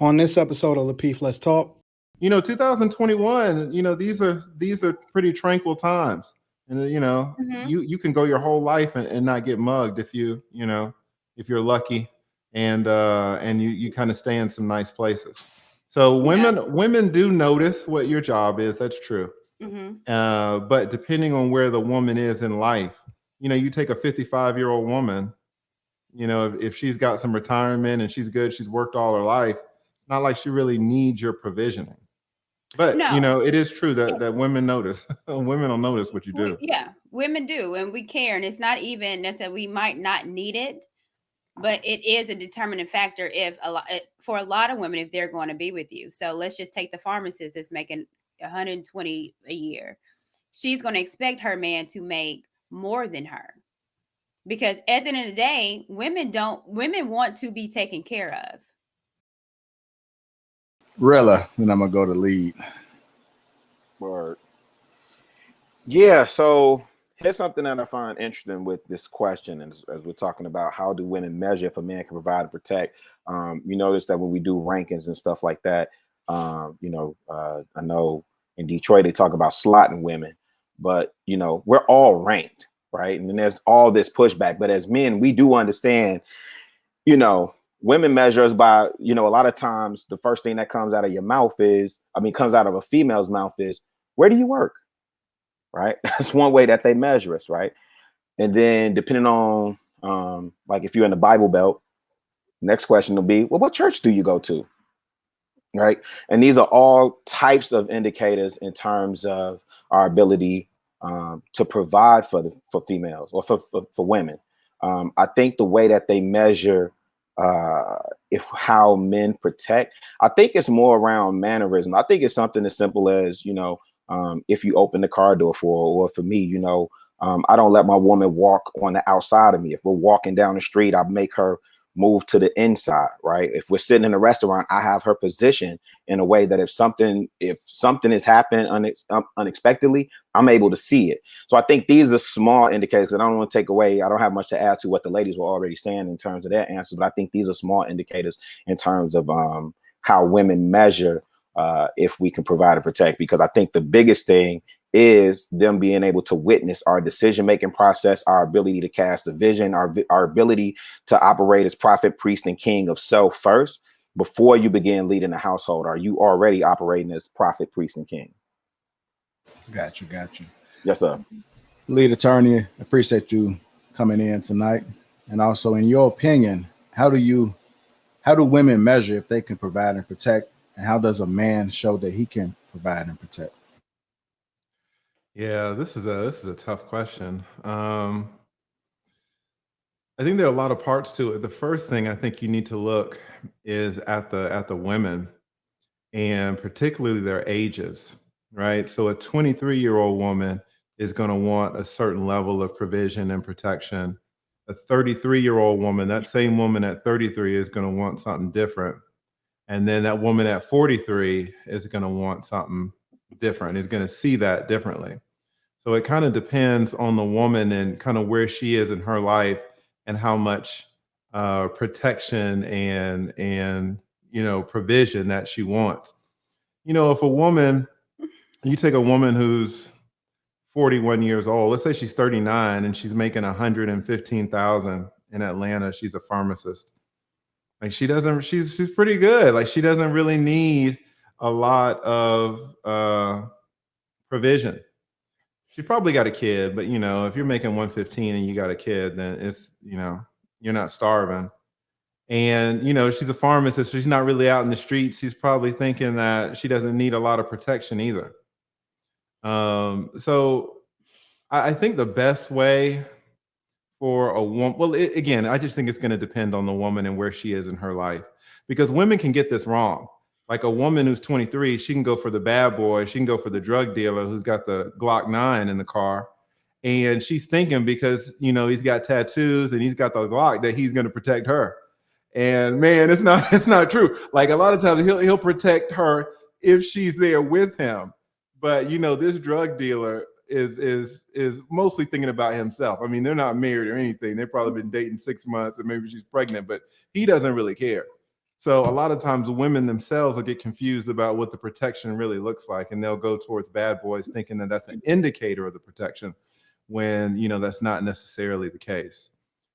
On this episode of Lapeef, Let's Talk. 2021, these are pretty tranquil times. And you can go your whole life and not get mugged if if you're lucky and you kind of stay in some nice places. So women do notice what your job is. That's true. But depending on where the woman is in life, you take a 55-year-old woman, if she's got some retirement and she's good, she's worked all her life, it's not like she really needs your provisioning. But it is true that women notice. Women will notice what you do. Women do, and we care. And it's not even necessarily we might not need it, but it is a determining factor for a lot of women if they're going to be with you. So let's just take the pharmacist that's making 120 a year. She's going to expect her man to make more than her, because at the end of the day, women want to be taken care of. Rilla, then I'm gonna go to lead. Word. Yeah, so here's something that I find interesting with this question, as we're talking about how do women measure if a man can provide and protect. You notice that when we do rankings and stuff like that, I know in Detroit they talk about slotting women, but we're all ranked, right? And then there's all this pushback. But as men, we do understand, women measure us by, a lot of times the first thing that comes out of your mouth comes out of a female's mouth is, where do you work? Right? That's one way that they measure us, right? And then depending on, like if you're in the Bible Belt, next question will be, well, what church do you go to? Right? And these are all types of indicators in terms of our ability to provide for females or for women. I think the way that they measure how men protect, I think it's more around mannerism. I think it's something as simple as, if you open the car door or for me, I don't let my woman walk on the outside of me. If we're walking down the street, I make her move to the inside, right? If we're sitting in a restaurant, I have her position in a way that if something is happening unexpectedly, I'm able to see it. So I think these are small indicators, and I don't want to take away, I don't have much to add to what the ladies were already saying in terms of their answers, but I think these are small indicators in terms of how women measure if we can provide and protect, because I think the biggest thing is them being able to witness our decision-making process, our ability to cast a vision, our ability to operate as prophet, priest, and king of self first. Before you begin leading the household, are you already operating as prophet, priest, and king? Got you. Yes, sir. Lead attorney, appreciate you coming in tonight. And also, in your opinion, how do women measure if they can provide and protect? And how does a man show that he can provide and protect? Yeah, this is a tough question. I think there are a lot of parts to it. The first thing I think you need to look is at the women, and particularly their ages, right? So a 23-year-old woman is going to want a certain level of provision and protection. A 33-year-old woman, that same woman at 33 is going to want something different. And then that woman at 43 is going to want something different, is going to see that differently. So it kind of depends on the woman and kind of where she is in her life and how much protection and provision that she wants. If you take a woman who's 41 years old, let's say she's 39 and she's making $115,000 in Atlanta, she's a pharmacist. Like she's pretty good. Like she doesn't really need a lot of provision. She probably got a kid, but if you're making 115 and you got a kid, then it's, you're not starving. And, she's a pharmacist, so she's not really out in the streets. She's probably thinking that she doesn't need a lot of protection either. So I think the best way for a woman, well, again, I just think it's going to depend on the woman and where she is in her life, because women can get this wrong. Like a woman who's 23, she can go for the bad boy. She can go for the drug dealer who's got the Glock 9 in the car. And she's thinking because, he's got tattoos and he's got the Glock that he's going to protect her. And man, it's not true. Like a lot of times he'll protect her if she's there with him. But, this drug dealer is mostly thinking about himself. I mean, they're not married or anything. They've probably been dating 6 months and maybe she's pregnant, but he doesn't really care. So a lot of times women themselves will get confused about what the protection really looks like, and they'll go towards bad boys thinking that that's an indicator of the protection, when that's not necessarily the case.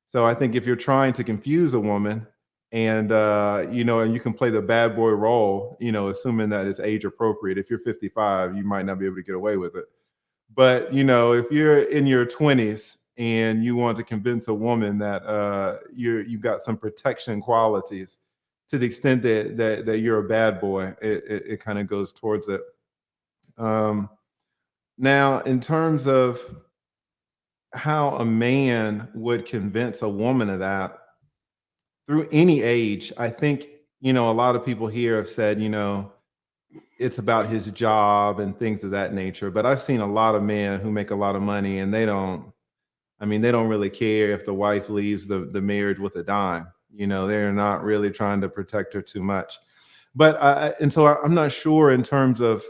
So I think if you're trying to confuse a woman, and and you can play the bad boy role, assuming that it's age appropriate. If you're 55, you might not be able to get away with it. But if you're in your 20s and you want to convince a woman that you've got some protection qualities, to the extent that you're a bad boy, it kind of goes towards it. Now, in terms of how a man would convince a woman of that through any age, I think a lot of people here have said it's about his job and things of that nature. But I've seen a lot of men who make a lot of money, and they don't really care if the wife leaves the marriage with a dime. They're not really trying to protect her too much. But I'm not sure in terms of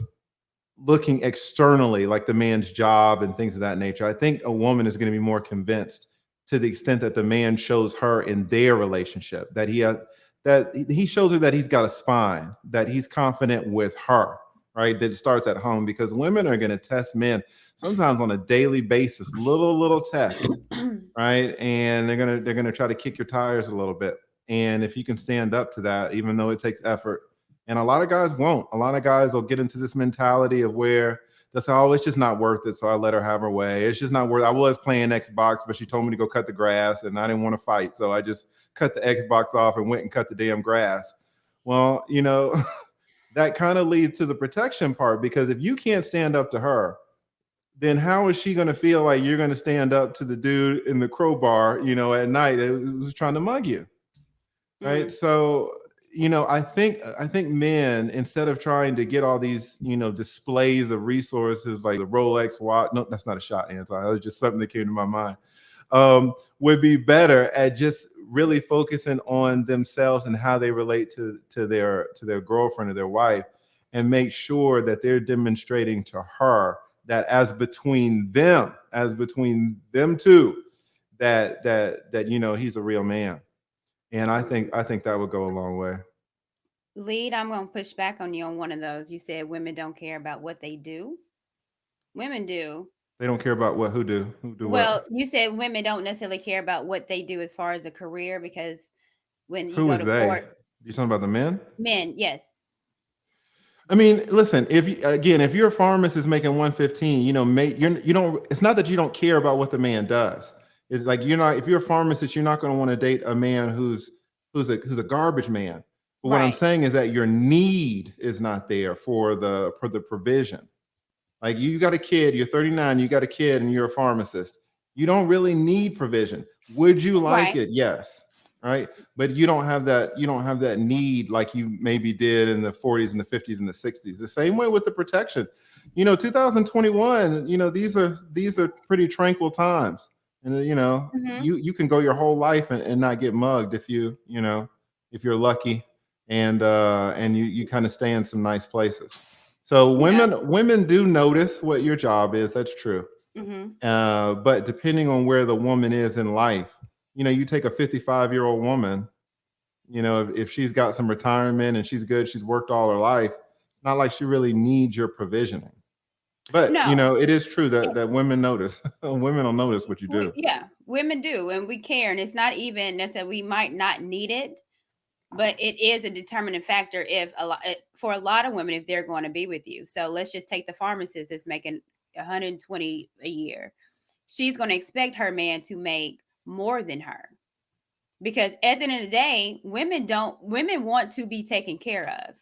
looking externally, like the man's job and things of that nature. I think a woman is going to be more convinced to the extent that the man shows her in their relationship that he shows her that he's got a spine, that he's confident with her, right? That it starts at home, because women are going to test men sometimes on a daily basis, little tests, right? And they're gonna try to kick your tires a little bit. And if you can stand up to that, even though it takes effort, and a lot of guys won't. A lot of guys will get into this mentality of where they'll say, "Oh, it's just not worth it, so I let her have her way. It's just not worth it. I was playing Xbox, but she told me to go cut the grass, and I didn't want to fight, so I just cut the Xbox off and went and cut the damn grass." Well, that kind of leads to the protection part, because if you can't stand up to her, then how is she going to feel like you're going to stand up to the dude in the crowbar, at night who's trying to mug you, right? So, I think men, instead of trying to get all these, displays of resources like the Rolex watch, no, that's not a shot, Anton. That was just something that came to my mind. Would be better at just really focusing on themselves and how they relate to their girlfriend or their wife, and make sure that they're demonstrating to her that as between them two, that he's a real man. And I think that would go a long way. Lead, I'm going to push back on you on one of those. You said women don't care about what they do. Women do. They don't care about what? Who do Well, what? you said women don't necessarily care about what they do as far as a career, because when you Who go is to they? court, You talking about the men? men, yes. I mean, listen, if you're a pharmacist making 115, you don't, it's not that you don't care about what the man does. It's like, if you're a pharmacist, you're not going to want to date a man who's a garbage man. But what I'm Right. saying is that your need is not there for the provision. Like, you got a kid, you're 39, you got a kid, and you're a pharmacist. You don't really need provision. Would you like Right. it? Yes. Right. But you don't have that need like you maybe did in the 40s and the 50s and the 60s. The same way with the protection. 2021, these are pretty tranquil times. And you can go your whole life and not get mugged if if you're lucky, and you kind of stay in some nice places. So women do notice what your job is. That's true. But depending on where the woman is in life, you take a 55-year-old woman, if she's got some retirement and she's good, she's worked all her life, it's not like she really needs your provisioning. But No. it is true that women notice. Women will notice what you do. Women do, and we care, and it's not even necessarily, we might not need it, but it is a determining factor for a lot of women, if they're going to be with you. So let's just take the pharmacist that's making 120 a year. She's going to expect her man to make more than her, because at the end of the day, women want to be taken care of.